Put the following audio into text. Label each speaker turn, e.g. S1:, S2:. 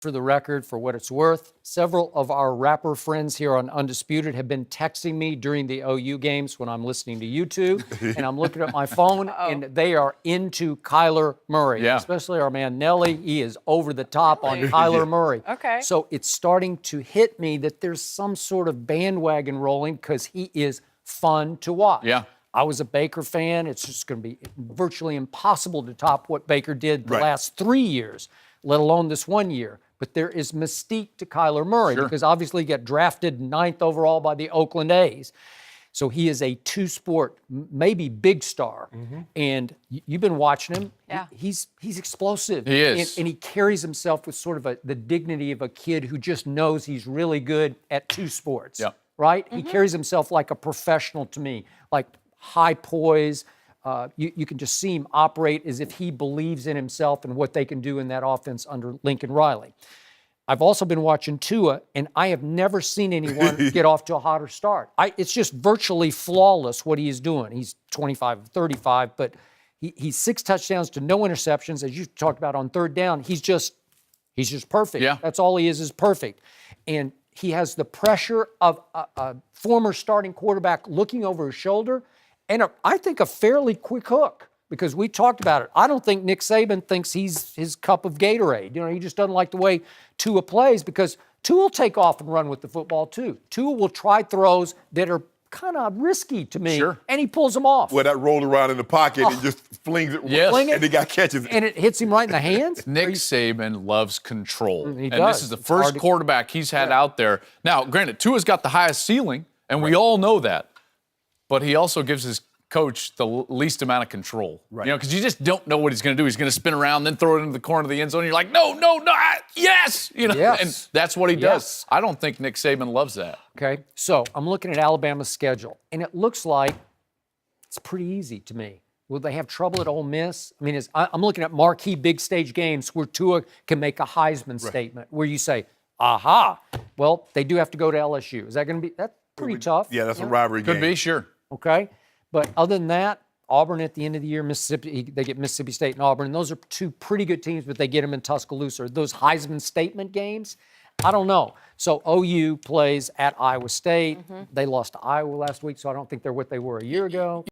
S1: For the record, for what it's worth, several of our rapper friends here on Undisputed have been texting me during the OU games when I'm listening to YouTube, and I'm looking at my phone, and they are into Kyler Murray, especially our man Nelly. He is over the top on Kyler Murray.
S2: Okay.
S1: So it's starting to hit me that there's some sort of bandwagon rolling because he is fun to watch.
S3: Yeah.
S1: I was a Baker fan. It's just going to be virtually impossible to top what Baker did the last 3 years, let alone this 1 year. But there is mystique to Kyler Murray because obviously he got drafted 9th overall by the Oakland A's. So he is a two-sport, maybe big star. And you've been watching him.
S2: Yeah.
S1: He's explosive.
S3: He is.
S1: And he carries himself with sort of the dignity of a kid who just knows he's really good at two sports.
S3: Yeah.
S1: Right? He carries himself like a professional to me, like high poise. You can just see him operate as if he believes in himself and what they can do in that offense under Lincoln Riley. I've also been watching Tua, and I have never seen anyone get off to a hotter start. It's just virtually flawless what he is doing. He's 25 of 35, but he's 6 touchdowns to no interceptions. As you talked about on third down, he's just perfect.
S3: Yeah.
S1: That's all he is perfect. And he has the pressure of a former starting quarterback looking over his shoulder, and I think a fairly quick hook, because we talked about it. I don't think Nick Saban thinks he's his cup of Gatorade. You know, he just doesn't like the way Tua plays, because Tua will take off and run with the football too. Tua will try throws that are kind of risky to me, and he pulls them off.
S4: Well, that rolled around in the pocket and just flings it,
S1: Fling it,
S4: and the guy catches it.
S1: And it hits him right in the hands.
S3: Nick Saban loves control.
S1: He
S3: and
S1: does.
S3: this is the first quarterback he's had out there. Now, granted, Tua's got the highest ceiling, and we all know that. But he also gives his coach the least amount of control. You know, because you just don't know what he's going to do. He's going to spin around, then throw it into the corner of the end zone. And you're like, no, yes! You know, and that's what he does. I don't think Nick Saban loves that.
S1: Okay, so I'm looking at Alabama's schedule, and it looks like it's pretty easy to me. Will they have trouble at Ole Miss? I mean, I'm looking at marquee big stage games where Tua can make a Heisman statement, where you say, aha, well, they do have to go to LSU. Is that going to be, that's pretty tough.
S4: Yeah, that's a rivalry game.
S3: Could be, sure.
S1: Okay, but other than that, Auburn at the end of the year, Mississippi, they get Mississippi State and Auburn, and those are 2 pretty good teams, but they get them in Tuscaloosa. Those Heisman statement games, I don't know. So OU plays at Iowa State. They lost to Iowa last week, so I don't think they're what they were a year ago.